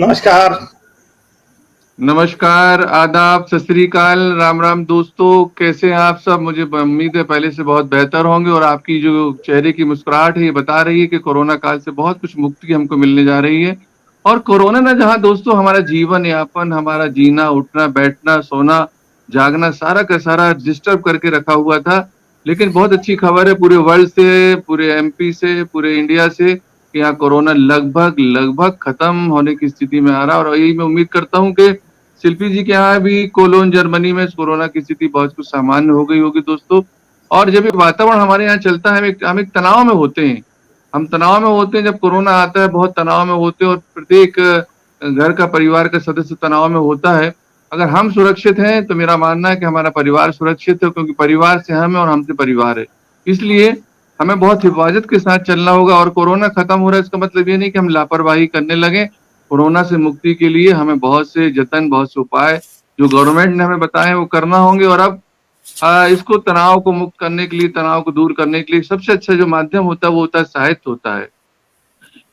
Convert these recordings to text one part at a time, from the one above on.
नमस्कार। नमस्कार, आदाब, सत श्री अकाल, राम राम दोस्तों, कैसे हैं आप सब? मुझे उम्मीद है पहले से बहुत बेहतर होंगे और आपकी जो चेहरे की मुस्कुराहट है ये बता रही है कि कोरोना काल से बहुत कुछ मुक्ति हमको मिलने जा रही है। और कोरोना ने जहाँ दोस्तों हमारा जीवन यापन, हमारा जीना, उठना, बैठना, सोना, जागना सारा का सारा डिस्टर्ब करके रखा हुआ था। लेकिन बहुत अच्छी खबर है पूरे वर्ल्ड से, पूरे एमपी से, पूरे इंडिया से कि यहाँ कोरोना लगभग लगभग खत्म होने की स्थिति में आ रहा है। और यही मैं उम्मीद करता हूँ कि शिल्पी जी के यहाँ भी कोलोन जर्मनी में कोरोना की स्थिति बहुत कुछ सामान्य हो गई होगी दोस्तों। और जब ये वातावरण हमारे यहाँ चलता है हम एक तनाव में होते हैं। हम तनाव में होते हैं जब कोरोना आता है, बहुत तनाव में होते हैं और प्रत्येक घर का परिवार का सदस्य तनाव में होता है। अगर हम सुरक्षित हैं तो मेरा मानना है कि हमारा परिवार सुरक्षित है, क्योंकि परिवार से हम है और हमसे परिवार है। इसलिए हमें बहुत हिफाजत के साथ चलना होगा। और कोरोना खत्म हो रहा है इसका मतलब ये नहीं कि हम लापरवाही करने लगे। कोरोना से मुक्ति के लिए हमें बहुत से जतन, बहुत से उपाय जो गवर्नमेंट ने हमें बताए वो करना होंगे। और अब इसको तनाव को मुक्त करने के लिए, तनाव को दूर करने के लिए सबसे अच्छा जो माध्यम होता है वो होता है साहित्य होता है।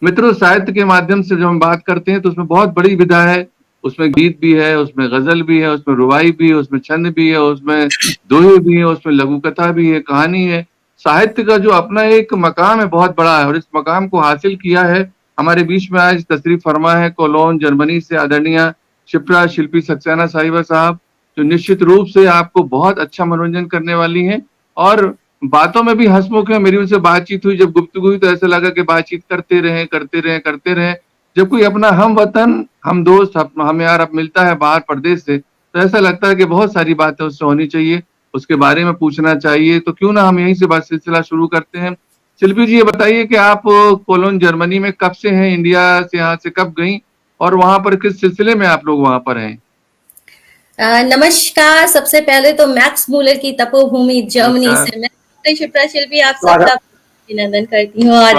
मित्रों, साहित्य के माध्यम से जब हम बात करते हैं तो उसमें बहुत बड़ी विधा है। उसमें गीत भी है, उसमें गजल भी है, उसमें रुबाई भी है, उसमें छंद भी है, उसमें दोहे भी है, उसमें लघु कथा भी है, कहानी है। साहित्य का जो अपना एक मकाम है बहुत बड़ा है और इस मकाम को हासिल किया है। हमारे बीच में आज तशरीफ फरमा है कोलोन जर्मनी से आदरणीय शिप्रा शिल्पी सक्सेना साहिबा साहब, जो निश्चित रूप से आपको बहुत अच्छा मनोरंजन करने वाली हैं। और बातों में भी हंसमुख है। मेरी उनसे बातचीत हुई, जब गुफ्तगू हुई तो ऐसा लगा कि बातचीत करते रहे करते रहे करते रहे। जब कोई अपना हम वतन, हम दोस्त, हम यार अब मिलता है बाहर प्रदेश से तो ऐसा लगता है कि बहुत सारी बातें उससे होनी चाहिए, उसके बारे में पूछना चाहिए। तो क्यों ना हम यहीं से बात सिलसिला शुरू करते हैं। शिल्पी जी, ये बताइए कि आप कोलोन जर्मनी में कब से हैं, इंडिया से यहाँ से कब गई और वहां पर किस सिलसिले में आप लोग वहां पर हैं? नमस्कार। सबसे पहले तो मैक्स मूलर की तपोभूमि जर्मनी से मैं शिप्रा शिल्पी आप सबका अभिनंदन करती हूँ और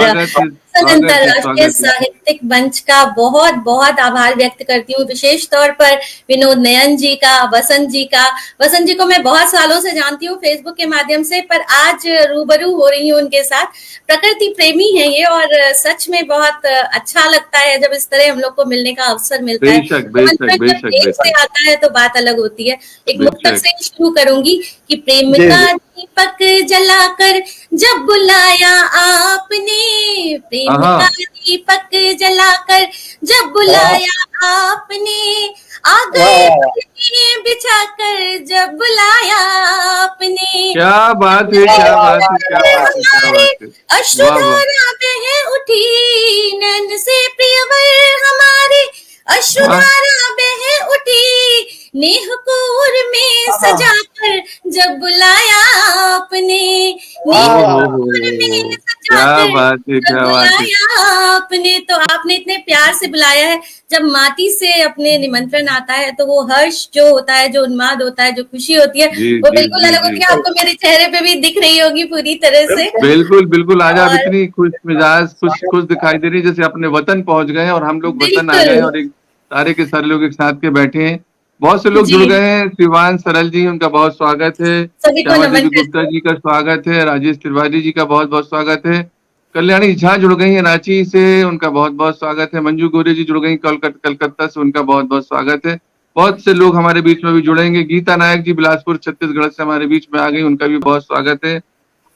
अंतरराष्ट्रीय साहित्यिक मंच का बहुत बहुत आभार व्यक्त करती हूँ, विशेष तौर पर विनोद नयन जी का, वसंत जी को मैं बहुत सालों से जानती हूँ फेसबुक के माध्यम से, पर आज रूबरू हो रही हूँ उनके साथ। प्रकृति प्रेमी है ये और सच में बहुत अच्छा लगता है जब इस तरह हम लोग को मिलने का अवसर मिलता है। जब से आता है तो बात अलग होती है। एक मुक्तक से शुरू करूंगी कि प्रेम का दीपक जलाकर जब बुलाया आपने, प्रेम का दीपक जलाकर जब बुलाया आपने, आ गए बिछाकर जब बुलाया आपने। क्या बात है, क्या बात है, क्या बात है, क्या बात है। अश्रुधारा बह उठी नैन से प्रियवर हमारे, अश्रुधारा बह उठी नेह कोर में सजाकर जब बुलाया आपने, नेह कोर में सजाकर जब बुलाया आपने। तो आपने इतने प्यार से बुलाया है। जब माटी से अपने निमंत्रण आता है तो वो हर्ष जो होता है, जो उन्माद होता है, जो खुशी होती है वो बिल्कुल अलग होती है। आपको मेरे चेहरे पे भी दिख रही होगी पूरी तरह से। बिल्कुल बिल्कुल। आज आप इतनी खुश मिजाज, खुश दिखाई दे रही जैसे अपने वतन पहुंच गए और हम लोग वतन आ गए और एक सारे के सारे लोग एक साथ के बैठे हैं। बहुत से लोग जुड़ गए हैं। शिवान सरल जी, उनका बहुत स्वागत है। गुप्ता जी का स्वागत है। राजेश त्रिवारी जी का बहुत बहुत स्वागत है। कल्याणी झा जुड़ गई है रांची से, उनका बहुत बहुत स्वागत है। मंजू गोरे जी जुड़ गई कलकत्ता से, उनका बहुत बहुत स्वागत है। बहुत से लोग हमारे बीच में भी जुड़ेंगे। गीता नायक जी बिलासपुर छत्तीसगढ़ से हमारे बीच में आ गई, उनका भी बहुत स्वागत है।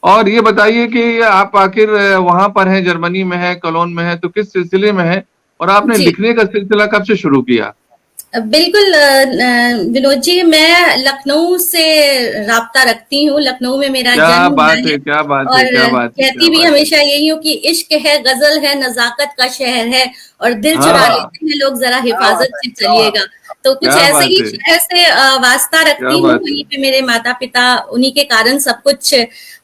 और ये बताइए कि आप आखिर वहां पर हैं, जर्मनी में है, कोलोन में है, तो किस सिलसिले में है और आपने लिखने का सिलसिला कब से शुरू किया? बिल्कुल विनोद जी, मैं लखनऊ से राब्ता रखती हूँ। लखनऊ में मेरा जन्म हुआ है। क्या बात और है, क्या बात है, कहती भी हमेशा यही हूँ कि इश्क है, गजल है, नजाकत का शहर है और दिल चुरा लेते हैं लोग, जरा हिफाजत से चलिएगा। तो कुछ ऐसे ही शहर से वास्ता रखती हूँ। वहीं पे मेरे माता पिता, उन्हीं के कारण सब कुछ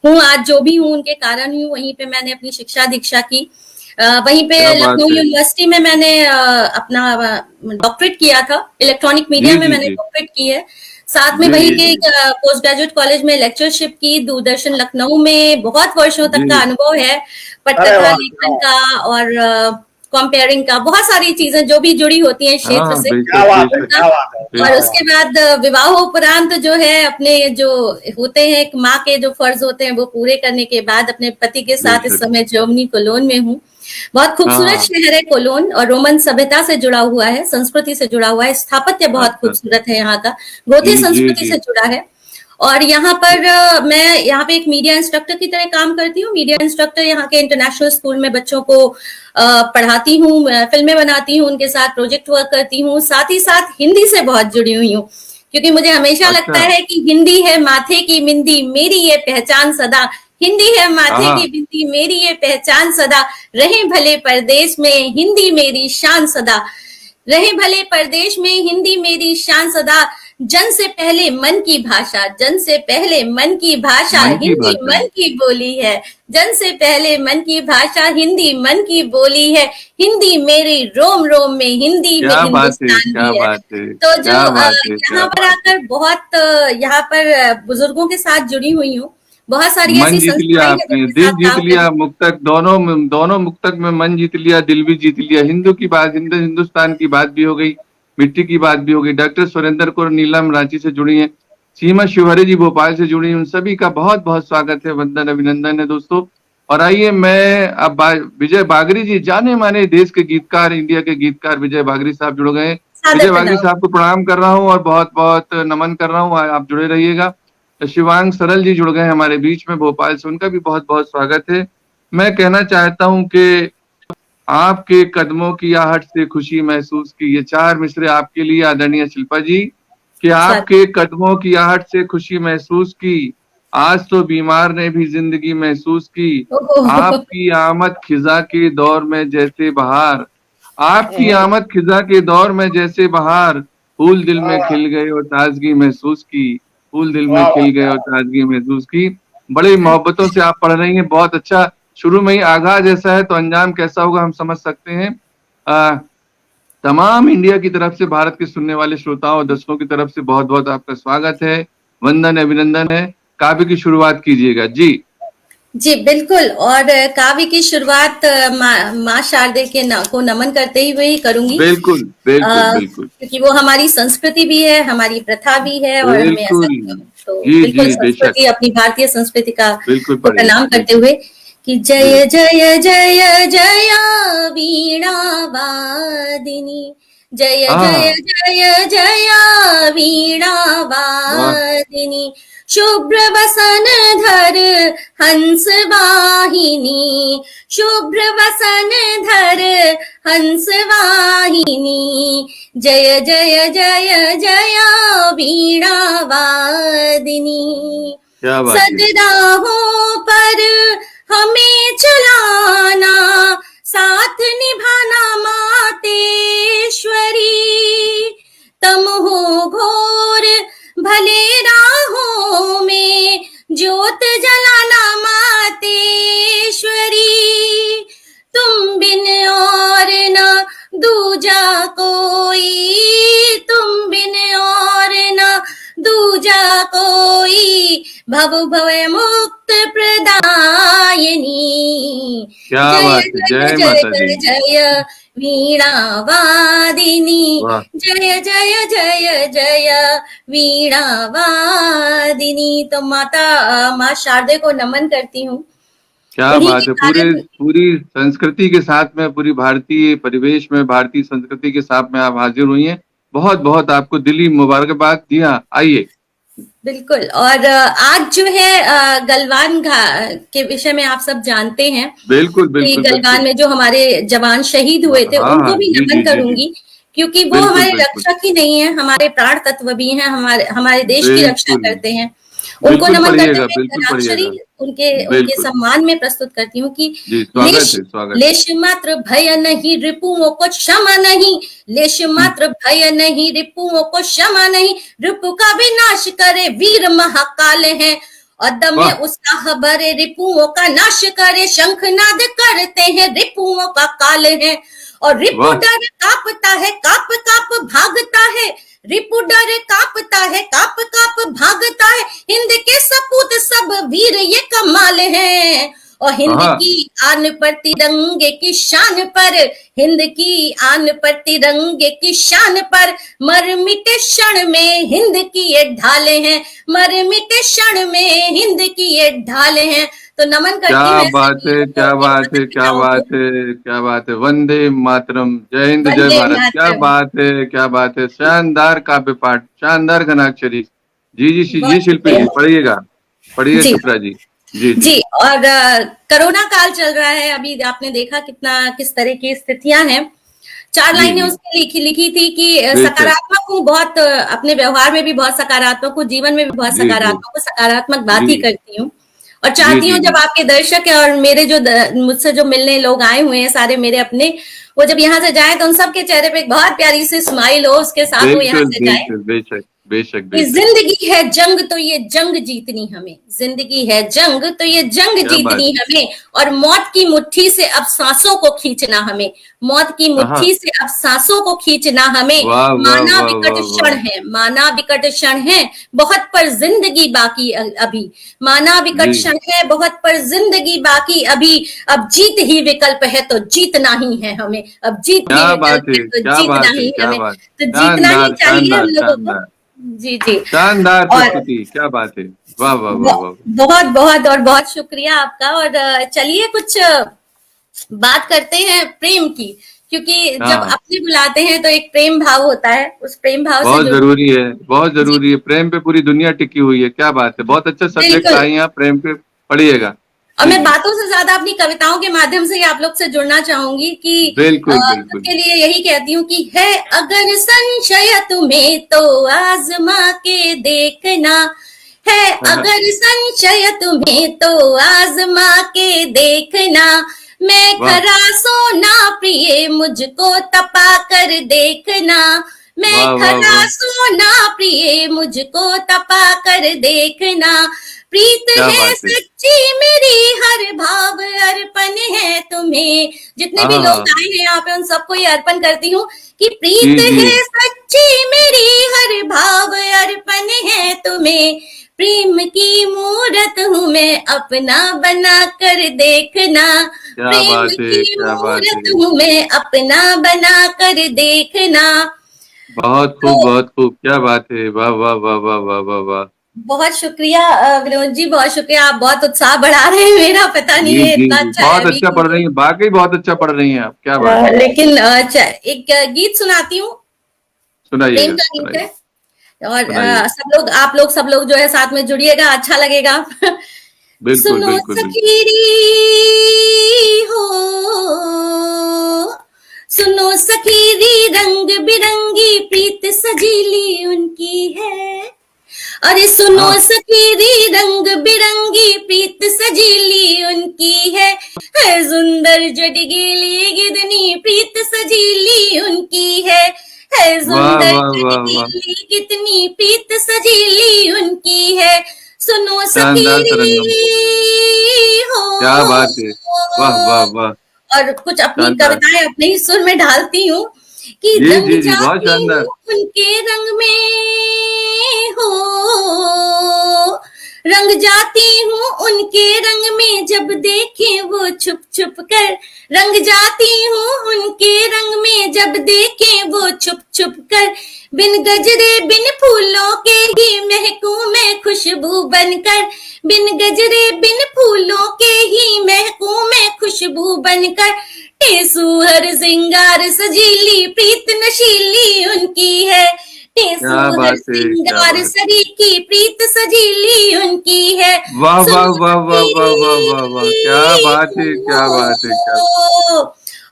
हूँ, आज जो भी हूँ उनके कारण ही हूँ। वहीं पे मैंने अपनी शिक्षा दीक्षा की। वहीं पे लखनऊ यूनिवर्सिटी में मैंने अपना डॉक्टरेट किया था। इलेक्ट्रॉनिक मीडिया में मैंने डॉक्टरेट की है। साथ में वहीं के पोस्ट ग्रेजुएट कॉलेज में लेक्चरशिप की। दूरदर्शन लखनऊ में बहुत वर्षों तक का अनुभव है, पटकथा लेखन का और कंपेयरिंग का, बहुत सारी चीजें जो भी जुड़ी होती हैं क्षेत्र से। और उसके बाद विवाह उपरांत जो है, अपने जो होते हैं एक माँ के जो फर्ज होते हैं वो पूरे करने के बाद अपने पति के साथ इस समय जर्मनी कोलोन में हूँ। बहुत खूबसूरत शहर है कोलोन, और रोमन सभ्यता से जुड़ा हुआ है, संस्कृति से जुड़ा हुआ है, स्थापत्य बहुत खूबसूरत है यहाँ का, गोथिक संस्कृति से जुड़ा है। और यहाँ पर मैं यहाँ पे एक मीडिया इंस्ट्रक्टर की तरह काम करती हूँ। मीडिया इंस्ट्रक्टर यहाँ के इंटरनेशनल स्कूल में बच्चों को पढ़ाती हूँ, फिल्में बनाती हूँ, उनके साथ प्रोजेक्ट वर्क करती हूँ। साथ ही साथ हिंदी से बहुत जुड़ी हुई हूँ, क्योंकि मुझे हमेशा लगता है कि हिंदी है माथे की बिंदी, मेरी ये पहचान सदा। हिंदी है माथे की बिंदी, मेरी ये पहचान सदा। रहे भले परदेश में, हिंदी मेरी शान सदा। रहे भले परदेश में, हिंदी मेरी शान सदा। जन से पहले मन की भाषा, जन से पहले मन की भाषा, हिंदी मन की बोली है। जन से पहले मन की भाषा, हिंदी मन की बोली है। हिंदी मेरी रोम रोम में, हिंदी में हिंदुस्तान भी है। तो जो यहाँ पर आकर बहुत यहाँ पर बुजुर्गों के साथ जुड़ी हुई हूँ, बहुत सारी ऐसी संस्थाएं आपने, दिल जीत लिया, मुक्तक दोनों मुक्तक में मन जीत लिया, दिल भी जीत लिया। हिंदू की बात, हिंदुस्तान की बात भी हो गई, मिट्टी की बात भी हो गई। डॉक्टर सुरेंद्र कौर नीलम रांची से जुड़ी हैं, सीमा शिवहरे जी भोपाल से जुड़ी हैं, उन सभी का बहुत बहुत स्वागत है, वंदन अभिनंदन है दोस्तों। और आइए मैं अब विजय बागरी जी, जाने माने देश के गीतकार, इंडिया के गीतकार विजय बागरी साहब जुड़ गए। विजय बागरी साहब को प्रणाम कर रहा हूँ और बहुत बहुत नमन कर रहा हूँ, आप जुड़े रहिएगा। शिवांग सरल जी जुड़ गए हमारे बीच में भोपाल से, उनका भी बहुत बहुत स्वागत है। मैं कहना चाहता हूं कि आपके कदमों की आहट से खुशी महसूस की, ये 4 मिसरे आपके लिए आदरणीय शिल्पा जी, कि आपके कदमों की आहट से खुशी महसूस की, आज तो बीमार ने भी जिंदगी महसूस की। आपकी आमद खिजा के दौर में जैसे बहार, आपकी आमद खिजा के दौर में जैसे बहार, फूल दिल में खिल गए और ताजगी महसूस की, फूल दिल में खिल गए और ताजगी महसूस की। बड़ी मोहब्बतों से आप पढ़ रही हैं, बहुत अच्छा। शुरू में ही आगाज ऐसा है तो अंजाम कैसा होगा हम समझ सकते हैं। तमाम इंडिया की तरफ से, भारत के सुनने वाले श्रोताओं और दर्शकों की तरफ से बहुत बहुत आपका स्वागत है, वंदन अभिनंदन है। काव्य की शुरुआत कीजिएगा जी। जी बिल्कुल, और काव्य की शुरुआत माँ शारदे के को नमन करते हुए ही करूंगी। बिल्कुल बिल्कुल बिल्कुल, क्योंकि वो हमारी संस्कृति भी है, हमारी प्रथा भी है, और हमें ऐसा तो बिल्कुल संस्कृति, अपनी भारतीय संस्कृति का प्रणाम करते हुए कि जय जय जय जय वीणा वादिनी, जय जय जय जय वीणा वादिनी, शुभ्र वसन धर हंस वाहिनी, शुभ्र वसन धर हंस वाहिनी, जय जय जय जय वीणा वादिनी। सदराहों पर हमें चलाना, साथ निभाना मातेश्वरी, तम हो घोर भले राहों में ज्योत जलाना मातेश्वरी, तुम बिन और न दूजा कोई, तुम बिन और न दूजा कोई, भव भव मुक्त प्रदायिनी, जय जय जय वीणा वादिनी, जय जय जय जय वीणा वादिनी। तो माँ शारदे को नमन करती हूँ। क्या बात है, पूरी संस्कृति के साथ में, पूरी भारतीय परिवेश में, भारतीय संस्कृति के साथ में आप हाजिर हुई हैं। बहुत बहुत आपको दिली मुबारकबाद। जी हाँ, आइए। बिल्कुल, और आज जो है गलवान के विषय में आप सब जानते हैं। बिल्कुल बिल्कुल, गलवान में जो हमारे जवान शहीद हुए थे, उनको भी नमन करूंगी, क्योंकि वो हमारे रक्षक ही नहीं है, हमारे प्राण तत्व भी हैं, हमारे देश की रक्षा करते हैं। उनको नमन करते हुए अंतराक्षरी उनके सम्मान में प्रस्तुत करती हूँ कि लेश मात्र भय नहीं, रिपुओं को क्षमा नहीं, लेश मात्र भय नहीं, रिपुओं को क्षमा नहीं, रिपु का विनाश करे वीर महाकाल है, अदम्य उत्साह भरे रिपुओं का नाश करे, शंखनाद करते हैं रिपुओं का काल है, और रिपु डर कांपता है, काप काप भागता है, रिपु डर कांपता है, काप काप भागता है, हिंद के सपूत सब वीर ये कमाल है, और हिंद की आन पर तिरंगे की शान पर, हिंद की आन पर तिरंगे की शान पर, मर मिटे क्षण में हिंद की ये ढाले हैं, मर मिटे क्षण में हिंद की ये ढाले हैं। तो नमन करती क्या हूँ ऐसे बात है, वीरों को, क्या अपने बात माता है, क्या पिताओं को। बात है, क्या बात है। वंदे मातरम, जय हिंद, जय वंदे भारत। क्या मातरम। बात है, क्या बात है। शानदार काव्य पाठ, शानदार घनाक्षरी। जी बहुत शिल्पी जी, शुक्रिया। पढ़िएगा, पढ़िए जी शिप्रा जी। जी जी। जी। और कोरोना काल चल रहा है, अभी आपने देखा कितना किस तरह की स्थितियां हैं। 4 जी लाइनें जी। उसने लिखी थी कि बेशक। सकारात्मक हूँ बहुत, अपने व्यवहार में भी बहुत सकारात्मक हूँ, जीवन में भी बहुत जी जी। सकारात्मक हूँ, सकारात्मक जी बात ही करती हूँ। और जी चाहती जी। हूँ जी जब आपके दर्शक है और मेरे जो मुझसे जो मिलने लोग आए हुए हैं सारे मेरे अपने, वो जब यहाँ से जाए तो उन सबके चेहरे पे एक बहुत प्यारी सी स्माइल हो, उसके साथ वो यहाँ बिल्कुल से जाए। बिल्कुल, बेशक बेशक कि बेशक। जिंदगी है जंग तो ये जंग जीतनी हमें, जिंदगी है जंग तो ये जंग क्या बात जीतनी है। हमें, और मौत की मुट्ठी से अब सांसों को खींचना हमें, मौत की हाँ। मुट्ठी से अब सांसों को खींचना हमें। वाह वाह माना वाह विकट वाह क्षण वाह। है, माना विकट क्षण है, बहुत पर जिंदगी बाकी अभी, माना विकट जी। क्षण है, बहुत पर जिंदगी बाकी अभी, अब जीत ही विकल्प है तो जीतना ही है हमें, अब जीत ही क्या बात विकल्प है, है तो क्या जीतना बात है, ही है क्या हमें, बात। तो जीतना ही शानदार चाहिए हम शानदार लोगों को। शानदार। जी जी। शानदार और प्रस्तुति, क्या बात है। वाह वाह वाह वाह। बहुत बहुत और बहुत शुक्रिया आपका। और चलिए कुछ बात करते हैं प्रेम की, क्योंकि हाँ जब हाँ। अपने बुलाते हैं तो एक प्रेम भाव होता है, उस प्रेम भाव से बहुत जुड़। जरूरी है, बहुत जी जरूरी है। प्रेम पे पूरी दुनिया टिकी हुई है। क्या बात है, बहुत अच्छा सब्जेक्ट बिल्कुल। लाई हैं आप प्रेम पे। पढ़िएगा। और जी मैं जी। बातों से ज्यादा अपनी कविताओं के माध्यम से ही आप लोग से जुड़ना चाहूंगी कि बिल्कुल बिल्कुल। सबके लिए यही कहती हूँ कि है अगर संशय तुम्हें तो आजमा के देखना, है हाँ हाँ। अगर संशय तुम्हें तो आजमा के देखना, मैं वाह खरा सोना प्रिय मुझको तपा कर देखना, मैं वाह वाह खरा वाह। सोना प्रिय मुझको तपा कर देखना, प्रीत क्या है बात है। सच्ची मेरी हर भाव अर्पण है तुम्हें। जितने हाँ भी हाँ लोग हाँ। आए हैं यहाँ पे उन सबको ये अर्पण करती हूँ कि जी प्रीत जी। है सच्ची मेरी हर भाव अर्पण है तुम्हें, प्रेम की मूरत हूँ मैं अपना बना कर देखना, क्या प्रेम बात है, की क्या बात मूरत है। हूँ मैं अपना बना कर देखना। बहुत तो खूब, बहुत खूब, क्या बात है। वाह वाह वाह वाह वाह वाह वाह। बहुत शुक्रिया विनोद जी, बहुत शुक्रिया, आप बहुत उत्साह बढ़ा रहे हैं मेरा, पता नहीं जी है जी इतना जी, अच्छा है बहुत अभी अच्छा के पढ़ रही लिए। हैं, वाकई बहुत अच्छा पढ़ रही हैं आप। क्या बात है। लेकिन अच्छा एक गीत सुनाती हूँ, प्रेम सुनाइएगा का गीत सुनाइए। है। और सुनाइए। सब लोग, आप लोग सब लोग जो है साथ में जुड़िएगा, अच्छा लगेगा। बिल्कुल सुनो बिल्कुल बिल्कुल। सखीरी हो, सुनो सखीरी रंग बिरंगी प्रीत सजीली उनकी है, अरे सुनो हाँ। सखीरी रंग बिरंगी प्रीत सजीली उनकी है सुंदर जडगीली गिदनी प्रीत सजीली उनकी है वाह सुंदर वाह वाह वाह। जडगीली कितनी प्रीत सजीली उनकी है, सुनो शानदार सखीरी तरंगम। हो। क्या बात है। वाह वाह वाह। और कुछ अपनी शानदार। कविताएं अपने ही सुर में ढालती हूँ कि जी रंग जी जी, बहुत जाती हूँ शानदार। उनके रंग में हो, रंग जाती हूँ उनके रंग में जब देखे वो छुप छुप कर, रंग जाती हूँ उनके रंग में जब देखे वो छुप छुप कर, बिन गजरे बिन फूलों के ही महकूं मैं खुशबू बनकर, बिन गजरे बिन फूलों के ही महकूं मैं खुशबू बनकर, टेसू हर सिंगार सजीली प्रीत नशीली उनकी है, टेसू क्या हर बात है, क्या सिंगार बात। सरी की प्रीत सजीली उनकी है, वाह वाह सुनो वाह वाह वाह वाह सखी वाह वाह, क्या बात है, क्या बात है, क्या। हो।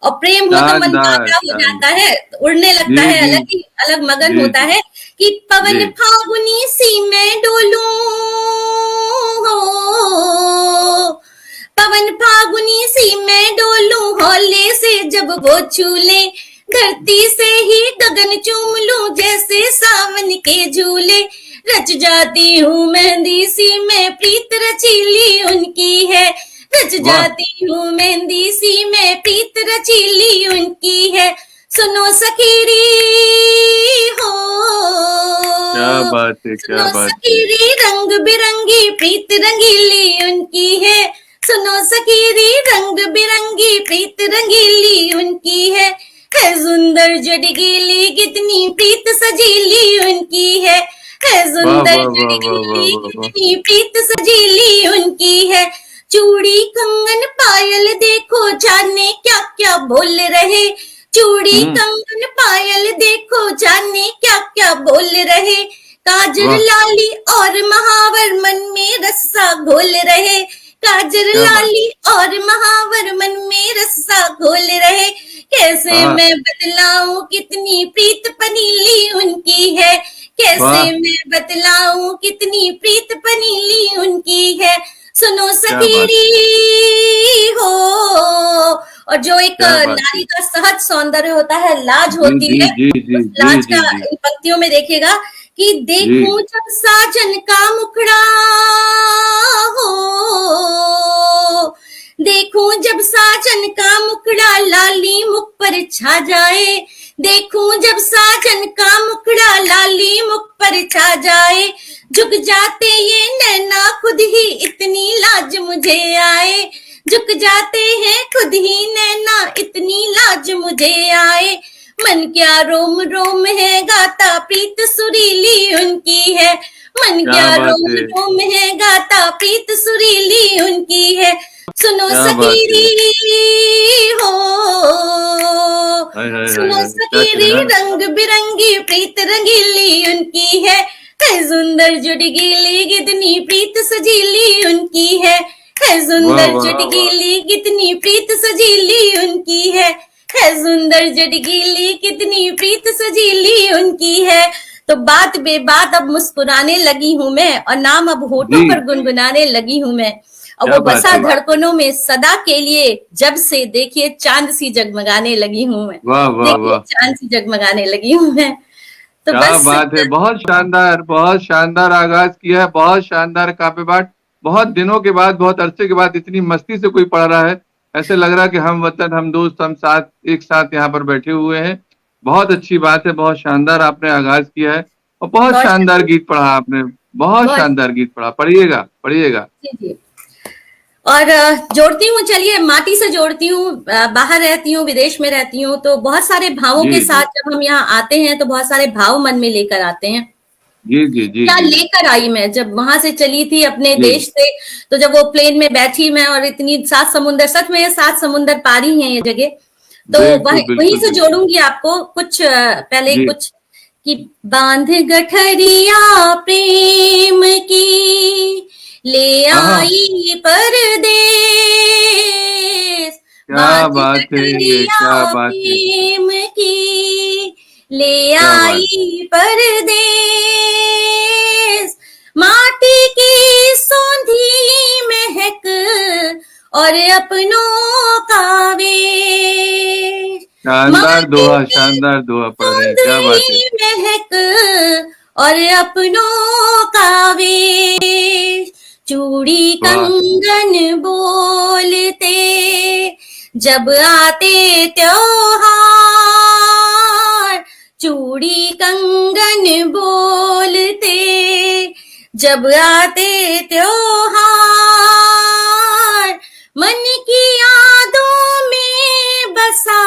और प्रेम हो तो मन शानदार बावरा हो जाता शानदार। है, उड़ने लगता जी है, जी अलग ही अलग मगन जी होता जी है कि जी। पवन फागुनी सी मैं डोलूं हो, पवन फागुनी सी मैं डोलूं हौले से जब वो छूले, धरती से ही गगन चूम लूं जैसे सावन के झूले, रच जाती हूँ मेहंदी सी मैं प्रीत रचीली उनकी है, रच वाह। जाती हूँ मेहंदी सी मैं प्रीत रचीली उनकी है, सुनो सखीरी हो, क्या बात है, क्या सुनो बात है। सखीरी रंग बिरंगी प्रीत रंगीली उनकी है, सुनो सखीरी रंग बिरंगी प्रीत रंगीली उनकी है सुंदर जडगीली कितनी प्रीत सजीली उनकी है वाह सुंदर वाह वाह वाह वाह जडगीली वाह वाह। कितनी प्रीत सजीली उनकी है, चूड़ी कंगन पायल देखो जाने क्या क्या बोल रहे, चूड़ी कंगन पायल देखो जाने क्या क्या बोल रहे, काजर वाह लाली और महावर मन में रस्सा घोल रहे, काजर क्या बात लाली और महावर मन में रस्सा घोल रहे, कैसे हाँ मैं बतलाऊं कितनी प्रीत पनीली उनकी है, कैसे वाह मैं बतलाऊं कितनी प्रीत पनीली उनकी है, सुनो क्या बात सखीरी हो। और जो एक क्या बात है नारी का सहज सौंदर्य होता है, लाज जी होती जी है, जी जी उस जी लाज जी का जी इन पंक्तियों में देखिएगा कि जी देखूं जब साजन का मुखड़ा हो, देखूं जब साजन का मुखड़ा लाली मुख पर छा जाए, देखूं जब साजन का मुखड़ा लाली मुख पर छा जाए, झुक जाते ये नैना खुद ही इतनी लाज मुझे आए, झुक जाते हैं खुद ही नैना इतनी लाज मुझे आए, मन क्या रोम रोम है गाता प्रीत सुरीली उनकी है, मन क्या क्या बात रोम है रोम है गाता प्रीत सुरीली उनकी है, सुनो क्या बात है सखीरी हो, हाय सुनो क्या सखीरी कहना रंग बिरंगी प्रीत रंगीली उनकी है सुंदर जुड़गीली कितनी प्रीत सजीली उनकी है वाह सुंदर वाह जुड़गीली कितनी प्रीत सजीली उनकी है सुंदर जुड़गीली कितनी प्रीत सजीली उनकी है। तो बात बेबात अब मुस्कुराने लगी हूं मैं और नाम अब होठों जी पर गुनगुनाने लगी हूं मैं, और क्या वो बात बसा है धड़कनों में सदा के लिए जब से देखिए चांद सी जगमगाने लगी हूं मैं, वाह वाह देखिए वाह चांद सी जगमगाने लगी हूं मैं। तो क्या बस बात है बहुत शानदार आगाज किया है बहुत शानदार काव्य पाठ बहुत दिनों के बाद बहुत अरसे के बाद इतनी मस्ती से कोई पढ़ रहा है ऐसे लग रहा है कि हम वतन हम दोस्त हम साथ एक साथ यहाँ पर बैठे हुए हैं बहुत अच्छी बात है बहुत शानदार आपने आगाज किया है और बहुत बहुत शानदार गीत पढ़ा आपने बहुत बहुत शानदार गीत पढ़ा पढ़िएगा पढ़िएगा जी जी। और जोड़ती हूँ, चलिए माटी से जोड़ती हूँ, बाहर रहती हूँ विदेश में रहती हूँ तो बहुत सारे भावों जी के जी साथ जब हम यहाँ आते हैं तो बहुत सारे भाव मन में लेकर आते हैं। जी जी जी क्या जी लेकर आई मैं जब वहां से चली थी अपने जी देश से, तो जब वो प्लेन में बैठी मैं और इतनी सात समुंदर, सच में ये सात समुंदर पारी है ये जगह, तो बिल्कुल वहीं बिल्कुल से बिल्कुल जोड़ूंगी आपको कुछ पहले जी कुछ कि बांध गठरिया प्रेम की ले हाँ आई परदेस, क्या बांध बात है ये गठरिया क्या बात है प्रेम की ले क्या बात आई परदेस, माटी की सौंधी महक और अपनों का वेश, माटी की शानदार दोहा पढ़ रहे हैं क्या बात है सौंदर्य महक और अपनों का वेश, चूड़ी वाह कंगन बोलते जब आते त्योहार, चूड़ी कंगन बोलते जब आते त्योहार, मन की यादों में बसा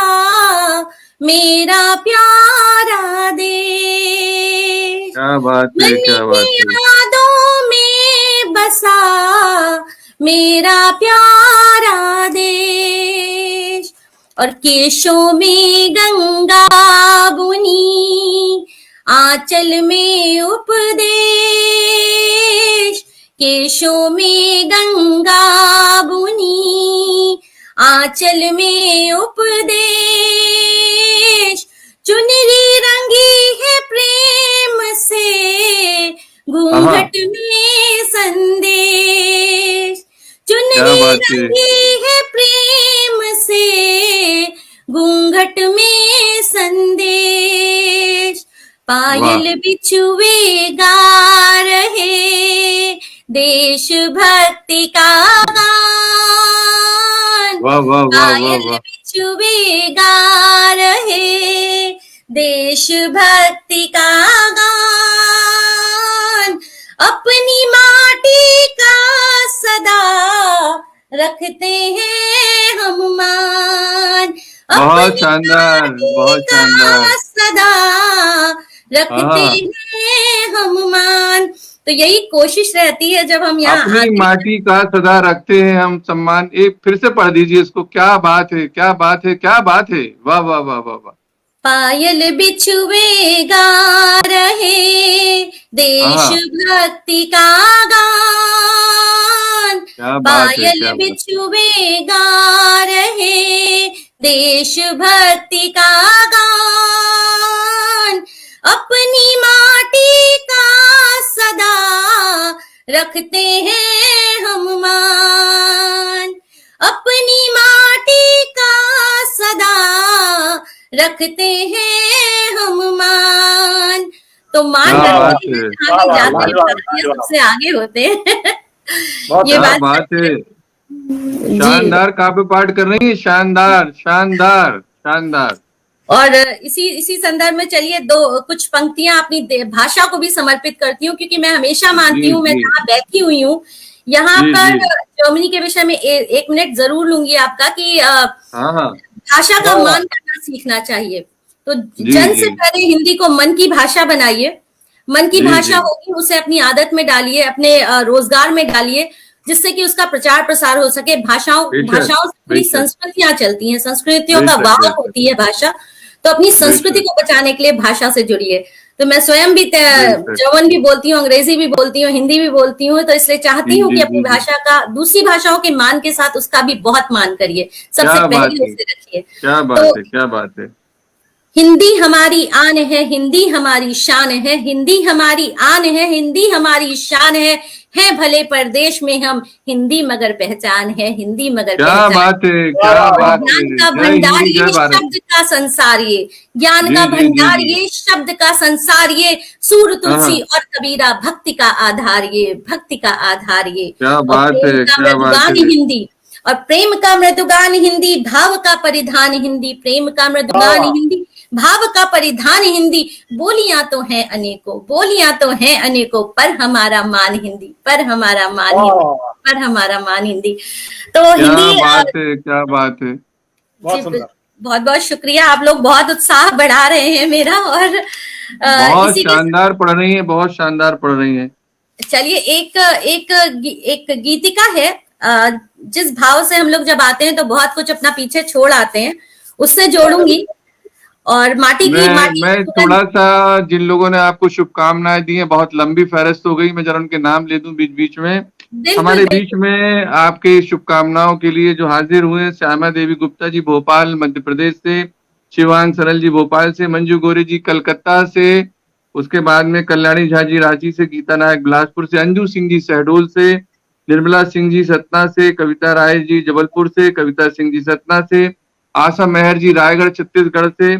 मेरा प्यारा देश, क्या बात है मन क्या की बात है यादों में बसा मेरा प्यारा देश, और केशों में गंगा बुनी आंचल में उपदेश, केशों में गंगा बुनी आंचल में उपदेश, चुनरी रंगी है प्रेम से हाँ घूंघट में संदेश, क्या चुनरी बात है रंगी है प्रेम से घूंघट में संदेश, वाह पायल बिछुए गा रहे देश भक्ति का गान, वाह वाह वाह वाह पायल वाह बिछुए गा रहे देश भक्ति का गान, अपनी माटी का सदा रखते हैं हम मान, अपनी बहुत माटी का शानदार सदा रखते हाँ हैं हम मान, तो यही कोशिश रहती है जब हम यहाँ अपनी आते माटी का सदा रखते हैं हम सम्मान। एक फिर से पढ़ दीजिए इसको। क्या बात है, क्या बात है, क्या बात है। वाह वाह वाह वाह वाह। पायल बिछुए गा रहे देश हाँ, भक्ति का गान, क्या बात है, पायल क्या बात। बिछुए गा रहे देश भक्ति का गान, अपनी माटी का सदा रखते हैं हम मान, अपनी माटी का सदा रखते हैं हम मान। तो मान क्या बात रखते हैं, है, जहाँ भी जाते हैं भारतीय सबसे आगे होते हैं। ये क्या बात बात सच है। है जी। शानदार काव्य पाठ कर रही है, शानदार शानदार शानदार। और इसी इसी संदर्भ में चलिए दो कुछ पंक्तियां अपनी भाषा को भी समर्पित करती हूँ, क्योंकि मैं हमेशा मानती जी हूँ, मैं जी जहाँ बैठी हुई हूँ यहाँ जी पर जी। जर्मनी के विषय में एक मिनट जरूर लूंगी आपका कि हाँ हाँ। भाषा का मान करना सीखना चाहिए। तो जी जन जी से पहले हिंदी को मन की भाषा बनाइए, मन की जी भाषा जी। होगी उसे अपनी आदत में डालिए, अपने रोजगार में डालिए, जिससे कि उसका प्रचार प्रसार हो सके। भाषाओं बेशक भाषाओं से पूरी बेशक संस्कृतियां चलती हैं, संस्कृतियों का बेशक वाहक बेशक होती है भाषा। तो अपनी संस्कृति बेशक को बचाने के लिए भाषा से जुड़िए। तो मैं स्वयं भी बेशक। जर्मन भी बोलती हूँ, अंग्रेजी भी बोलती हूँ, हिंदी भी बोलती हूँ, तो इसलिए जी चाहती हूँ जी कि अपनी जी जी। भाषा का दूसरी भाषाओं के मान के साथ उसका भी बहुत मान करिए, सबसे क्या बात पहले है, उसे रखिए। क्या बात तो है, क्या बात है। हिंदी हमारी आन है, हिंदी हमारी शान है, हिंदी हमारी आन है, हिंदी हमारी शान है भले परदेश में हम, हिंदी मगर पहचान है, हिंदी मगर क्या पहचान। बात है, क्या और बात है। ज्ञान का जय भंडार हिंदी, जय ये भारत। शब्द का संसार ये, ज्ञान जी का जी जी भंडार जी। ये शब्द का संसार ये, सूर हाँ तुलसी हाँ। और कबीरा भक्ति का आधार ये, भक्ति का आधार ये। क्या और बात प्रेम है, का क्या बात मृदुगान है। हिंदी, और प्रेम का मृदुगान हिंदी, भाव का परिधान हिंदी, प्रेम का मृदुगान हिंदी, भाव का परिधान हिंदी, बोलियां तो हैं अनेकों, बोलियां तो हैं अनेकों, पर हमारा मान हिंदी, पर हमारा मान हिंदी, पर हमारा मान हिंदी। तो क्या हिंदी बात है, क्या बात है। जी बहुत बहुत शुक्रिया, आप लोग बहुत उत्साह बढ़ा रहे हैं मेरा। और बहुत इसी के शानदार पढ़ रही है, बहुत शानदार पढ़ रही है। चलिए एक गीतिका है, जिस भाव से हम लोग जब आते हैं तो बहुत कुछ अपना पीछे छोड़ आते हैं, उससे जोड़ूंगी। और माटी मैं की थोड़ा सुगंध। सा, जिन लोगों ने आपको शुभकामनाएं दी हैं, बहुत लंबी फहरिस्त हो गई, मैं जरा उनके नाम ले दूं बीच बीच में। बिल्कुल हमारे बीच बिल्कुल। में आपके शुभकामनाओं के लिए जो हाजिर हुए हैं, श्यामा देवी गुप्ता जी भोपाल मध्य प्रदेश से, शिवांग सरल जी भोपाल से, मंजू गोरे जी कलकत्ता से, उसके बाद में कल्याणी झा जी रांची से, गीता नायक बिलासपुर से, अंजू सिंह जी शहडोल से, निर्मला सिंह जी सतना से, कविता राय जी जबलपुर से, कविता सिंह जी सतना से, आशा मेहर जी रायगढ़ छत्तीसगढ़ से,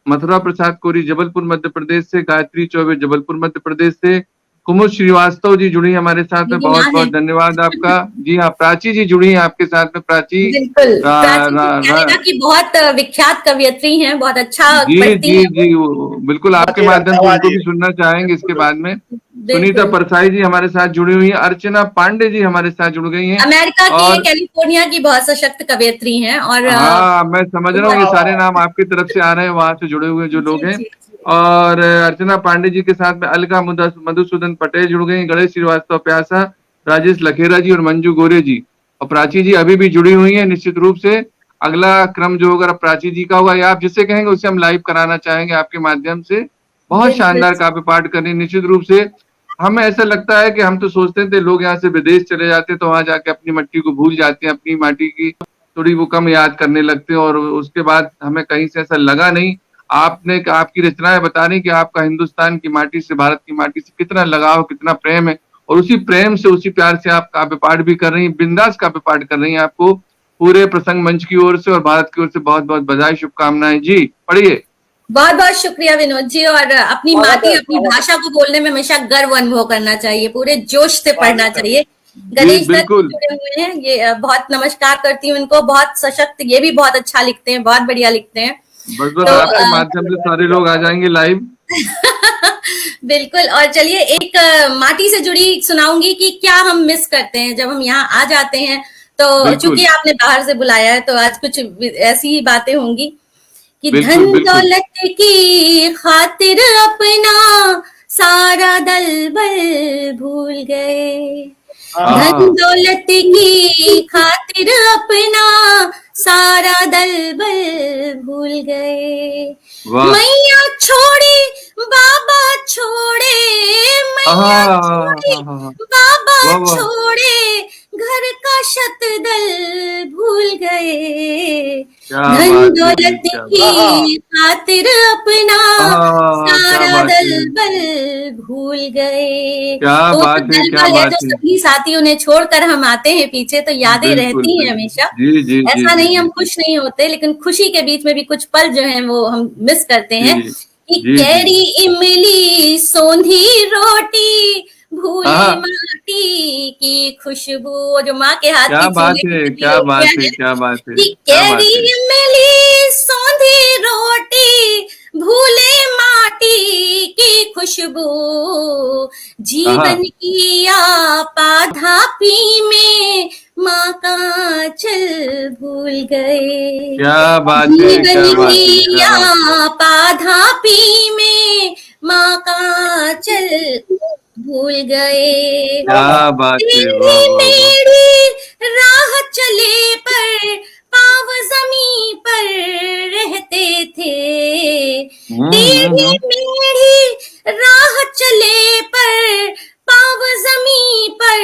मथुरा प्रसाद कोरी जबलपुर मध्य प्रदेश से, गायत्री चौबे जबलपुर मध्य प्रदेश से, कुमुद श्रीवास्तव जी जुड़ी हमारे साथ में, मेरी बहुत माँ है। बहुत धन्यवाद आपका। जी हाँ, प्राची जी जुड़ी हैं आपके साथ में, प्राची। बिल्कुल, रा, प्राची जी रा, रा, कनाडा की बहुत विख्यात कवयित्री हैं, बहुत अच्छा जी पढ़ती जी हैं वो। जी बिल्कुल आपके माध्यम से उनको भी सुनना चाहेंगे इसके बाद में। सुनीता बिल्कुल, परसाई जी हमारे साथ जुड़ी हुई हैं, अर्चना पांडे जी हमारे साथ जुड़ गई हैं। अमेरिका की, और कैलिफोर्निया की बहुत सशक्त कवयित्री हैं। और हाँ, मैं समझ रहा हूँ ये बहुत सारे नाम आपकी तरफ से आ रहे हैं, वहां से जुड़े हुए जो जी लोग हैं। जी जी और अर्चना पांडे जी के साथ में अलका मधुसूदन पटेल जुड़ गई, गणेश श्रीवास्तव प्यासा, राजेश लखेरा जी और मंजू गोरे जी। और प्राची जी अभी भी जुड़ी हुई है। निश्चित रूप से अगला क्रम जो होगा प्राची जी का होगा, या आप जिससे कहेंगे उसे हम लाइव कराना चाहेंगे आपके माध्यम से। बहुत बिल्कुल शानदार काव्य पाठ करनी निश्चित रूप से। हमें ऐसा लगता है कि हम तो सोचते थे लोग यहाँ से विदेश चले जाते तो वहां जाके अपनी मिट्टी को भूल जाते हैं, अपनी माटी की थोड़ी वो कम याद करने लगते हैं, और उसके बाद हमें कहीं से ऐसा लगा नहीं। आपने आपकी रचनाएं बता रही कि आपका हिंदुस्तान की माटी से, भारत की माटी से कितना लगाव, कितना प्रेम है, और उसी प्रेम से, उसी प्यार से आप काव्य पाठ भी कर रही हैं, बिंदास काव्य पाठ कर रही हैं। आपको पूरे प्रसंग मंच की ओर से और भारत की ओर से बहुत बहुत बधाई, शुभकामनाएं। जी पढ़िए। बहुत बहुत शुक्रिया विनोद जी। और अपनी माटी, अपनी भाषा को बोलने में हमेशा गर्व अनुभव करना चाहिए, पूरे जोश से पढ़ना चाहिए। जी गणेश दत्त जी बिल्कुल। जुड़े हुए हैं, ये बहुत नमस्कार करती हूँ इनको, बहुत सशक्त, ये भी बहुत अच्छा लिखते हैं, बहुत बढ़िया लिखते हैं। बस बस तो आपके माध्यम से सारे लोग आ जाएंगे लाइव। बिल्कुल। और चलिए एक माटी से जुड़ी सुनाऊंगी कि क्या हम मिस करते हैं जब हम यहाँ आ जाते हैं। तो चूंकि बिल्कुल आपने बाहर से बुलाया है तो आज कुछ ऐसी ही बातें होंगी कि बिल्कुल धन बिल्कुल। दौलत की खातिर अपना सारा दल बल भूल भूल गए, धन हाँ दौलत की खातिर अपना सारा दल बल भूल गए। वाह मैया छोड़े बाबा छोड़े, मैया हाँ छोड़े हाँ हाँ बाबा वाह वाह छोड़े, घर का शतदल भूल गए, क्या धन बात है जी, दौलत क्या बात की खातिर अपना क्या सारा बात दल है, बल भूल गए। क्या तो वो जो बात है, दल क्या बल है, बात जो है। सभी साथियों ने छोड़कर हम आते हैं पीछे, तो यादें बिल्कुल रहती हैं बिल्कुल, हमेशा। जी जी जी ऐसा जी नहीं हम जी खुश नहीं होते, लेकिन खुशी के बीच में भी कुछ पल जो हैं वो हम मिस करते हैं। जी कि जी जी कैरी इमली सोंधी रोटी, भूले हाँ माटी की खुशबू, वो जो माँ के हाथ क्या की बात चूल्हे की है, बनी क्या बात रोटियां है, हैं। क्या बात है, कि क्या बात कैरी है। इमली सोंधी रोटी, भूले माटी की खुशबू, हाँ जीवन की आपाधापी में माँ का चल भूल गए, क्या बात है, जीवन क्या बात है, की क्या बात है। आपाधापी में माँ का चल भूल गए। क्या बात है, वाह टेढ़ी वाह वाह। मेढ़ी राह चले पर पाँव जमी पर रहते थे, टेढ़ी हम्म। मेढ़ी राह चले पर पाँव जमी पर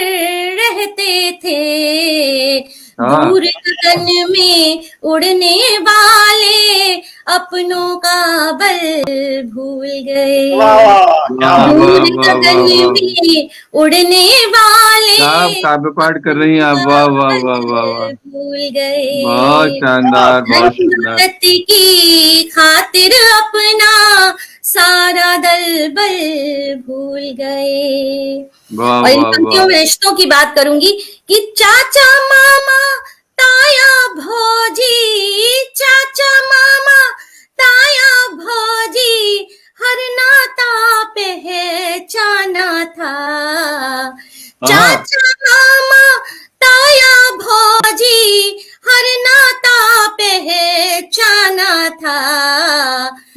रहते थे, हाँ दूर गगन में उड़ने वाले अपनों का बल भूल गए, वाह वाह दूर वाह वाह गगन वाह, में उड़ने वाले क्या आप काव्य पाठ कर रही हैं आप, अपनों वाह का वाह वाह वाह वाह। बल भूल बहुत गए, शानदार, धन बहुत शानदार। दौलत की खातिर अपना सारा दल बल भूल गए। वाह और इन वाह वाह। पंक्तियों में रिश्तों की बात करूंगी कि चाचा मामा ताया भौजी, चाचा मामा ताया भौजी, हर नाता पहचाना था, हाँ चाचा मामा ताया भौजी, हर नाता पहचाना था,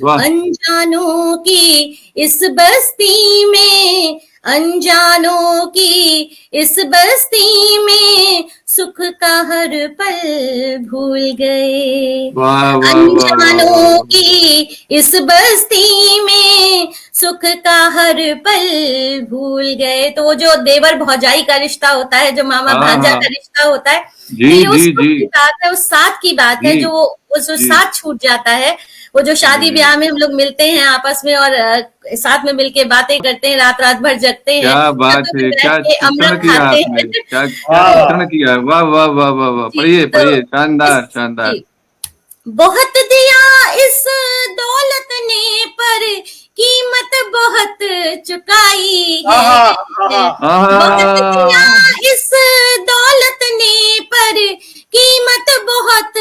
वाह अनजानों की इस बस्ती में, अनजानों की इस बस्ती में सुख का हर पल भूल गए, वाह वाह वाह वाह अनजानों वाह। की इस बस्ती में सुख का हर पल भूल गए। तो वो जो देवर भौजाई का रिश्ता होता है, जो मामा हाँ भांजा हाँ का रिश्ता होता है, जी ये उस जी सुख जी की बात है, उस साथ की बात है, जी जो जो जी साथ छूट जाता है। वो जो शादी जी। ब्याह में हम लोग मिलते हैं आपस में और साथ में मिलके बातें करते हैं, रात रात भर जगते हैं, क्या बात छतों पे है, बैठ क्या के चित्रण अमृत किया खाते आपने, हैं। क्या क्या चित्रण किया, वाह वाह वाह वाह वाह। जी, पढ़िए तो पढ़िए, शानदार शानदार। जी, बहुत दिया इस दौलत ने पर कीमत बहुत चुकाई है, बहुत दिया आहा, इस दौलत ने पर कीमत बहुत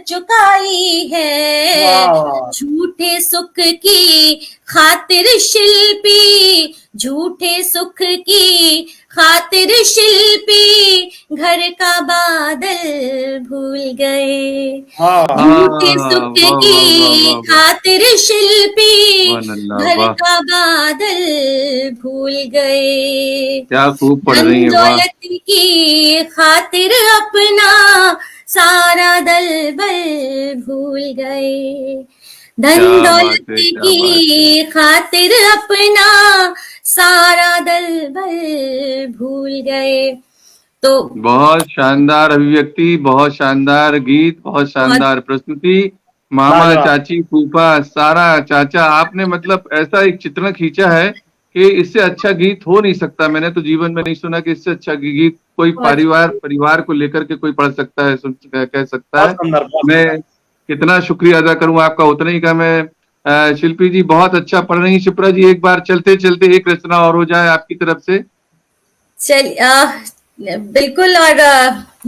चुकाई है, झूठे सुख की खातिर शिल्पी, झूठे सुख की खातिर शिल्पी घर का बादल भूल गए, झूठे सुख वाह वाह वाह की वाह वाह। खातिर शिल्पी वाह अल्लाह, घर वाह का बादल भूल गए, क्या खूब पढ़ धन रही है, वाह। दौलत की खातिर अपना सारा दल बल भूल गए, धन क्या बात दौलत है, क्या बात है। की खातिर अपना सारा दल बल भूल गए। तो बहुत शानदार अभिव्यक्ति, बहुत शानदार गीत, बहुत बहुत शानदार प्रस्तुति। मामा चाची फूफा सारा चाचा, आपने मतलब ऐसा एक चित्रण खींचा है कि इससे अच्छा गीत हो नहीं सकता। मैंने तो जीवन में नहीं सुना कि इससे अच्छा गीत कोई बहुत परिवार को लेकर के कोई पढ़ सकता है, कह सकता है। मैं कितना शुक्रिया अदा करूं आपका, उतना ही का मैं। शिल्पी जी बहुत अच्छा पढ़ रही, शिप्रा जी एक बार चलते चलते एक रचना और हो जाए आपकी तरफ से। चल बिल्कुल। और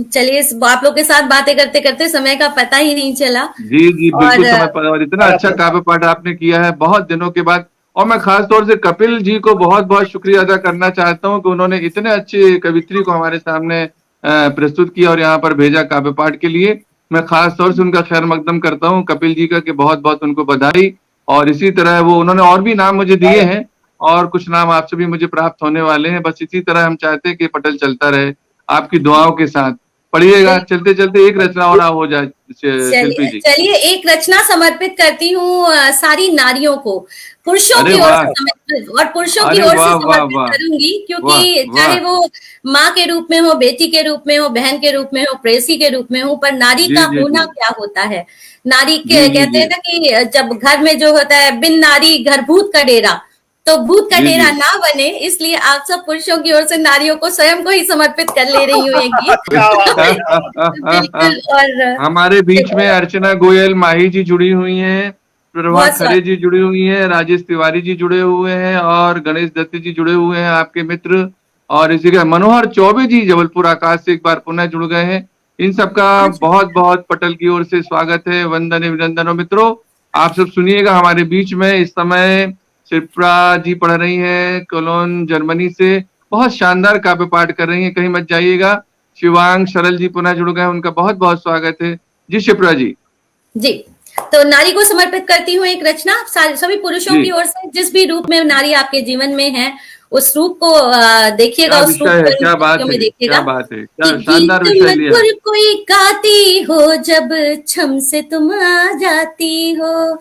चलिए, आप लोग के साथ बातें करते करते समय का पता ही नहीं चला। जी जी बिल्कुल, और समय पर। और इतना अच्छा काव्य पाठ आपने किया है बहुत दिनों के बाद। और मैं खास तौर से कपिल जी को बहुत बहुत शुक्रिया अदा करना चाहता हूं कि उन्होंने इतने अच्छे कवित्री को हमारे सामने प्रस्तुत किया और यहाँ पर भेजा काव्य पाठ के लिए। मैं खास तौर से उनका खैर मकदम करता हूँ कपिल जी का, कि बहुत बहुत उनको बधाई। और इसी तरह वो उन्होंने और भी नाम मुझे दिए हैं, और कुछ नाम आपसे भी मुझे प्राप्त होने वाले हैं। बस इसी तरह हम चाहते हैं कि पटल चलता रहे आपकी दुआओं के साथ। पढ़िएगा, चलते चलते एक रचना और हो जाए शिल्पी जी। चलिए एक रचना समर्पित करती हूँ सारी नारियों को, पुरुषों की ओर से समर्पित, और पुरुषों की ओर से समर्पित करूंगी, क्योंकि चाहे वो माँ के रूप में हो, बेटी के रूप में हो, बहन के रूप में हो, प्रेसी के रूप में हो, पर नारी का होना क्या होता है। नारी के कहते हैं ना कि जब घर में जो होता है, बिन नारी घर भूत का डेरा, तो भूत का डेरा ना बने, इसलिए आप सब पुरुषों की ओर से नारियों को स्वयं को ही समर्पित कर ले रही हूँ एक गीत। बिल्कुल। और हमारे बीच में अर्चना गोयल माही जी जुड़ी हुई हैं, प्रभा खरे जी जुड़ी हुई हैं, राजेश तिवारी जी जुड़े हुए हैं, और गणेश दत्त जी जुड़े हुए हैं आपके मित्र, और इसी का मनोहर चौबे जी जबलपुर आकाश से एक बार पुनः जुड़ गए हैं। इन सबका बहुत बहुत पटल की ओर से स्वागत है, वंदन अभिनंदन। और मित्रों आप सब सुनिएगा, हमारे बीच में इस समय शिप्रा जी पढ़ रही हैं कोलोन जर्मनी से, बहुत शानदार काव्य पाठ कर रही हैं, कहीं मत जाइएगा। शिवांग सरल जी पुनः जुड़ गए, उनका बहुत बहुत स्वागत है जी। शिप्रा जी जी, तो नारी को समर्पित करती हूँ एक रचना, सभी पुरुषों की ओर से, जिस भी रूप में नारी आपके जीवन में है, उस रूप को देखिएगा, उस रूप को क्या बात है, देखिएगा। क्या बात है, क्या शानदार विषय लिया। कोई गाती हो जब छम से तुम आ जाती हो,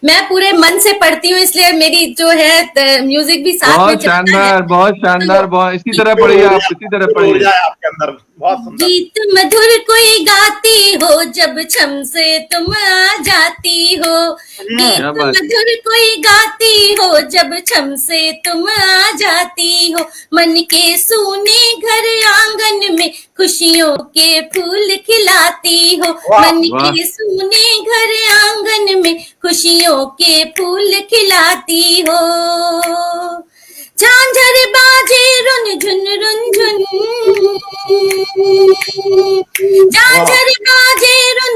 मैं पूरे मन से पढ़ती हूँ, इसलिए मेरी जो है म्यूजिक भी साथ में चलता है। बहुत शानदार, बहुत इसी तरह पढ़िए आप, इसी तरह पढ़िए आपके अंदर। गीत मधुर कोई गाती हो जब छम से तुम आ जाती हो, गीत मधुर कोई गाती हो जब छम से तुम आ जाती हो, मन के सूने घर आंगन में खुशियों के फूल खिलाती हो, मन के सूने घर आंगन में खुशियों के फूल खिलाती हो, झांझर बाजे रुन झुन, झांझर बाजे रुन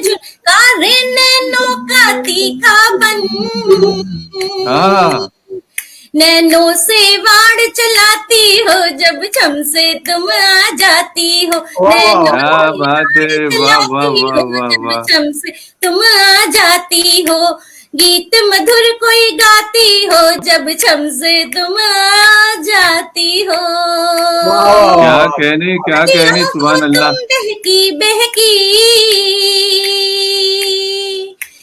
झुन, कारे नैनों का तीखा बन, नैनों से वाड़ चलाती हो जब छम से तुम आ जाती हो, जब छम से तुम आ जाती हो, गीत मधुर कोई गाती हो जब छम से तुम आ जाती हो। क्या कहने सुभान अल्लाह। बहकी बहकी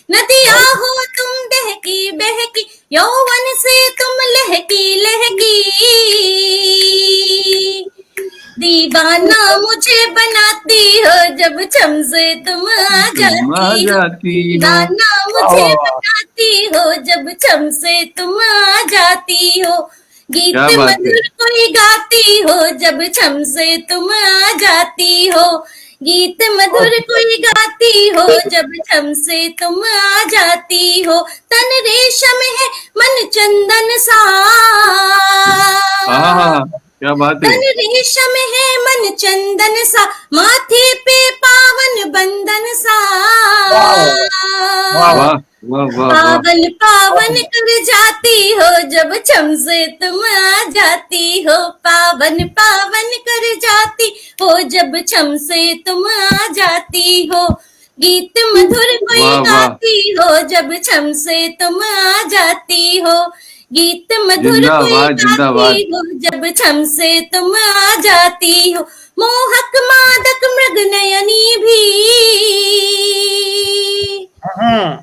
नदियाँ हो तुम बहकी बहकी, यौवन से तुम लहकी लहकी, दीवाना मुझे बनाती हो जब छम से तुम आ जाती हो, दीवाना मुझे बनाती हो जब छम से तुम आ जाती हो, गीत मधुर कोई गाती हो जब छम से तुम आ जाती हो, गीत मधुर कोई गाती हो जब छम से तुम आ जाती हो, तन रेशम है मन चंदन सा, क्या बात है, तन रेशम है मन चंदन सा, माथे पे पावन बंधन सा, पावन पावन कर जाती हो जब छम से तुम आ जाती हो, पावन पावन कर जाती हो जब छम से तुम आ जाती हो, गीत मधुर कोई गाती हो जब छम से तुम आ जाती हो, गीत मधुर कोई गाती हो जब छम से तुम आ जाती हो, मोहक मादक मृग नयनी भी,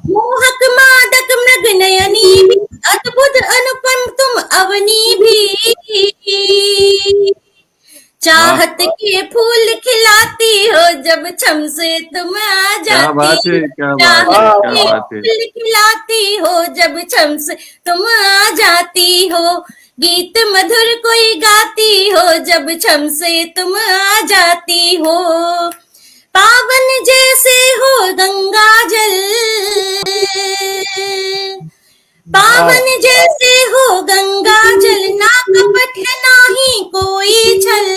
मोहक मादक मृग नयनी भी, अद्भुत अनुपम तुम अवनी भी, चाहत के फूल खिलाती हो जब छम से तुम आ जाती हो, चाहत के फूल खिलाती हो जब छम से तुम आ जाती हो, गीत मधुर कोई गाती हो जब छम से तुम आ जाती हो, पावन जैसे हो गंगा जल, पावन जैसे हो गंगा जल, ना कपट नाही कोई छल,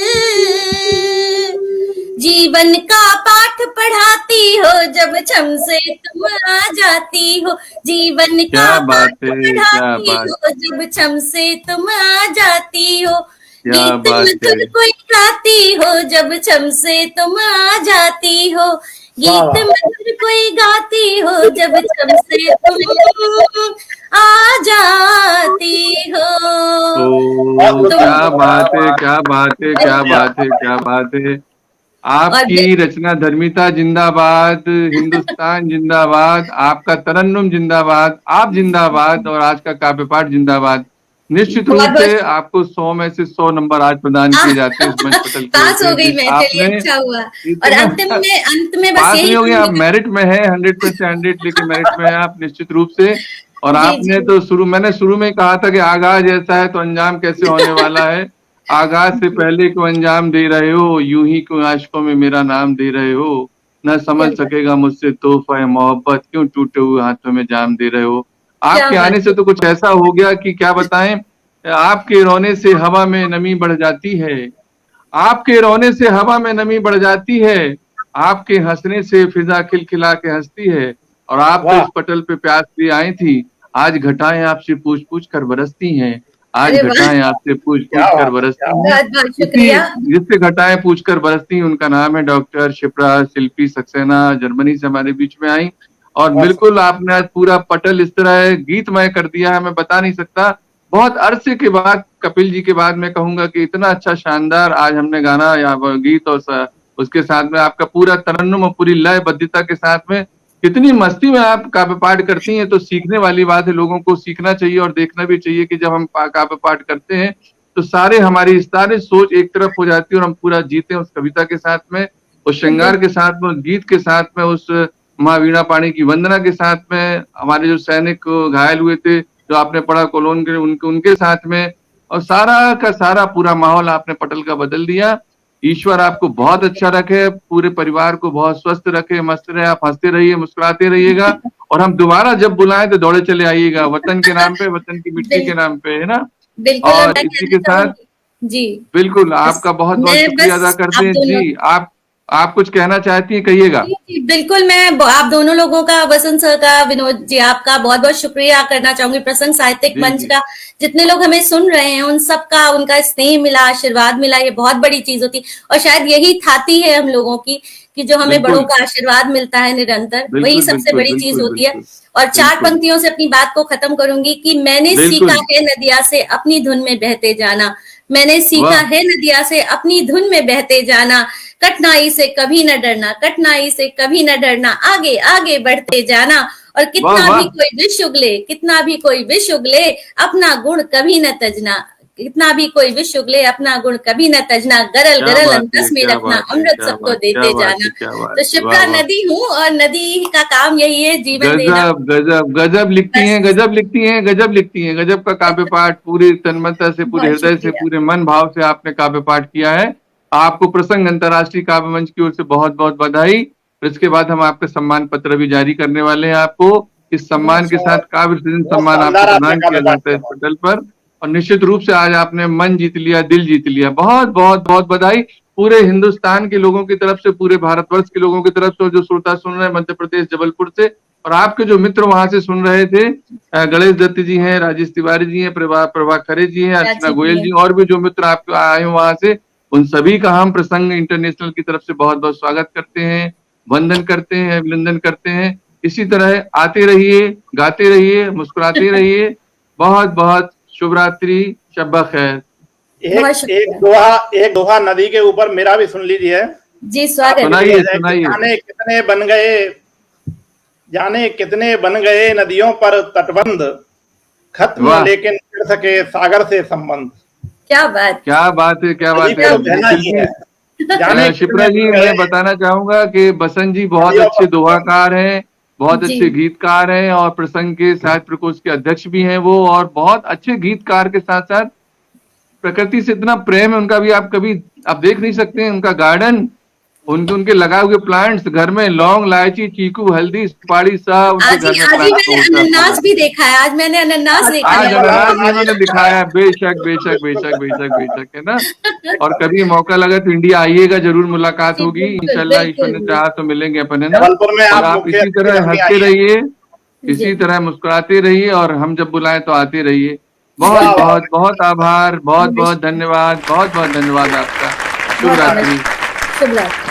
जीवन का पाठ पढ़ाती हो जब छम से तुम आ जाती हो, जीवन का पाठ पढ़ाती हो जब छम से तुम आ जाती हो, गीत मधुर कोई गाती हो जब छम से तुम आ जाती हो, गीत मधुर कोई गाती हो जब छम से तुम आ जाती हो। तो तो क्या बात है, क्या बात है, क्या बात है, क्या बात है। और आपकी रचना धर्मिता जिंदाबाद, हिंदुस्तान जिंदाबाद, आपका तरन्नुम जिंदाबाद, आप जिंदाबाद, और आज का काव्य पाठ जिंदाबाद। निश्चित बहुत रूप बहुत से आपको 100 में से 100 नंबर आज प्रदान किए जाते हैं इस मंच पटल की ओर पास से, हो गई जिस मैं, चलिए आपने अच्छा हुआ। और इतना अंत में बस पास यही नहीं हो गया, आप कहूंगी। मेरिट में है, 100 में से 100 लेके मेरिट में है आप निश्चित रूप से। और जी आपने जी। तो मैंने शुरू में कहा था कि आगाज ऐसा है तो अंजाम कैसे होने वाला है। आगाज से पहले क्यों अंजाम दे रहे हो, यूं ही क्यों आशिकों में मेरा नाम दे रहे हो, न समझ सकेगा मुझसे तोहफा मोहब्बत, क्यों टूटे हुए हाथों में जाम दे रहे हो। क्या आपके बात आने से है। तो कुछ ऐसा हो गया कि क्या बताएं। आपके रोने से हवा में नमी बढ़ जाती है, आपके रोने से हवा में नमी बढ़ जाती है, आपके हंसने से फिजा खिलखिला के हंसती है। और आप तो वाह। इस पटल पे प्यास लिए आई थी, आज घटाएं आपसे पूछ पूछ कर बरसती हैं, आज अरे वाह, घटाएं आपसे पूछ क्या पूछ कर बात है, क्या बरसती बात हैं। बहुत बहुत इसी शुक्रिया। जिससे घटाएं पूछ कर बरसती हैं, उनका नाम है डॉक्टर शिप्रा शिल्पी सक्सेना, जर्मनी से हमारे बीच में आई। और है। बिल्कुल आपने आज पूरा पटल इस तरह गीतमय कर दिया है, मैं बता नहीं सकता। बहुत अरसे के बाद, कपिल जी के बाद मैं कहूंगा कि इतना अच्छा शानदार आज हमने गाना या वो गीत, और उसके साथ में आपका पूरा तरन्नुम और पूरी लयबद्धता के साथ में कितनी मस्ती में आप काव्य पाठ करती हैं। तो सीखने वाली बात है, लोगों को सीखना चाहिए और देखना भी चाहिए कि जब हम काव्य पाठ करते हैं तो हमारी सारी सोच एक तरफ हो जाती है और हम पूरा जीते हैं उस कविता के साथ में, उस श्रृंगार के साथ में, उस गीत के साथ में, उस माँ वीणा पाणी की वंदना के साथ में, हमारे जो सैनिक घायल हुए थे जो आपने पढ़ा कोलोन के, उनके साथ में, और सारा का सारा पूरा माहौल आपने पटल का बदल दिया। ईश्वर आपको बहुत अच्छा रखे, पूरे परिवार को बहुत स्वस्थ रखे, मस्त रहे, आप हंसते रहिए, मुस्कुराते रहिएगा। और हम दोबारा जब बुलाएं तो दौड़े चले आइएगा, वतन के नाम पे, वतन की मिट्टी के बिल, नाम पे, है ना। बिल्कुल। और और मैं इसी कहना के साथ चाहूंगी जी, बिल्कुल बस आपका बहुत बहुत मैं शुक्रिया अदा बस करते आप हैं दोनों, जी। आप कुछ कहना चाहती हैं, कहिएगा। जी जी बिल्कुल। मैं आप दोनों लोगों का, वसंत सर का, विनोद जी आपका बहुत बहुत शुक्रिया करना चाहूंगी, प्रसंग साहित्यिक जी मंच जी का। जितने लोग हमें सुन रहे हैं उन सबका, उनका स्नेह मिला, आशीर्वाद मिला, ये बहुत बड़ी चीज होती। और शायद यही थाती है हम लोगों की, कि जो हमें बड़ों बिल्कुल का आशीर्वाद मिलता है निरंतर, वही बिल्कुल सबसे बिल्कुल बड़ी चीज बिल्कुल होती है। बिल्कुल और चार बिल्कुल पंक्तियों से अपनी बात को खत्म करूंगी कि मैंने सीखा बिल्कुल। है नदिया से अपनी धुन में बहते जाना, मैंने सीखा वाह है नदिया से अपनी धुन में बहते जाना, कठिनाई से कभी न डरना, कठिनाई से कभी न डरना, आगे आगे बढ़ते जाना। और वाह कितना भी वाह। कोई विष उगले, कितना भी कोई विष उगले, अपना गुण कभी न तजना, कितना भी कोई विष उगले, अपना गुण कभी न तजना, गरल क्या गरल बात है, अंतस में क्या रखना, बात है, अमृत क्या सबको बात, क्या देते बात जाना। है, क्या बात तो है, वाह शिप्रा वाह। नदी हूँ और नदी का काम यही है, जीवन देना। गजब गजब गजब लिखती बस हैं, गजब लिखती हैं, गजब लिखती हैं, गजब का काव्य पाठ पूरी तन्मयता से, पूरे बहुत हृदय से, शुक्रिया। पूरे मन भाव से आपने काव्य पाठ किया है। आपको प्रसंग अंतर्राष्ट्रीय काव्य मंच की ओर से बहुत बहुत बधाई। और इसके बाद हम आपके सम्मान पत्र भी जारी करने वाले हैं आपको। इस बहुत सम्मान के साथ बहुत काव्य सृजन बहुत सम्मान आपको शानदार आपने प्रदान काव्य किया पाठ जाता है इस किया। पटल पर। और निश्चित रूप से आज आपने मन जीत लिया, दिल जीत लिया, बहुत बहुत बहुत बधाई। पूरे हिंदुस्तान के लोगों की तरफ से, पूरे भारतवर्ष के लोगों की तरफ से, और जो श्रोता सुन रहे हैं मध्य प्रदेश जबलपुर से, और आपके जो मित्र वहां से सुन रहे थे, गणेश दत्त जी हैं, राजेश तिवारी जी हैं, प्रभा खरे जी हैं, अर्चना राजी भी गोयल है। जी, और भी जो मित्र आपके आए हैं वहां से, उन सभी का हम प्रसंग इंटरनेशनल की तरफ से बहुत बहुत स्वागत करते हैं, वंदन करते हैं, अभिनंदन करते हैं। इसी तरह आते रहिए, गाते रहिए, मुस्कुराते रहिए। बहुत बहुत शुभ रात्रि, शब्बा खैर। बहुत एक एक शुक्रिया दोहा, एक दोहा नदी के ऊपर मेरा भी सुन लीजिए। जी, आपके स्वागत। लिए सुनाइए है कि सुनाइए। जाने कितने बन गए नदियों पर तटबंध, खत्म वाह लेकिन कर सके सागर से संबंध। क्या बात, क्या बात है, क्या नदी बात को है तो बहना ही शिल्पी। है। जाने शिप्रा कितने जी, बन गए मैं बताना चाहूंगा कि बसंत जी बहुत नदियों अच्छे पर तटबंध। दोहाकार हैं, बहुत जी अच्छे गीतकार हैं, और प्रसंग के साहित्य प्रकोष्ठ के अध्यक्ष भी हैं वो, और बहुत अच्छे गीतकार के साथ साथ प्रकृति से इतना प्रेम है उनका भी, आप कभी आप देख नहीं सकते हैं उनका गार्डन, उनके उनके लगाए हुए प्लांट्स घर में, लौंग, इलायची, चीकू, हल्दी, सुपारी, सब उनके आज ही घर में आज ही प्लांट्स मैंने होता है पूरा। अनानास भी देखा है, आज मैंने अनानास देखा आज लगा अनानास भी आज उन्होंने दिखाया है, बेशक बेशक बेशक बेशक बेशक, है ना। और कभी मौका लगा तो इंडिया आइएगा, जरूर मुलाकात जी होगी बिल्कुल इंशाल्लाह, ईश्वर बिल्कुल ने चाहा तो मिलेंगे अपन, है ना। जबलपुर में और आप आप मुख्य इसी अतिथि तरह बन के हंसते आइए। रहिए, जी। इसी तरह मुस्कुराते रहिए, और हम जब बुलाएं तो आते रहिए। बहुत वाह वाह। बहुत बहुत आभार, बहुत बहुत धन्यवाद, बहुत बहुत धन्यवाद आपका। शुभ बहुत रात्रि। शुभ रात्रि।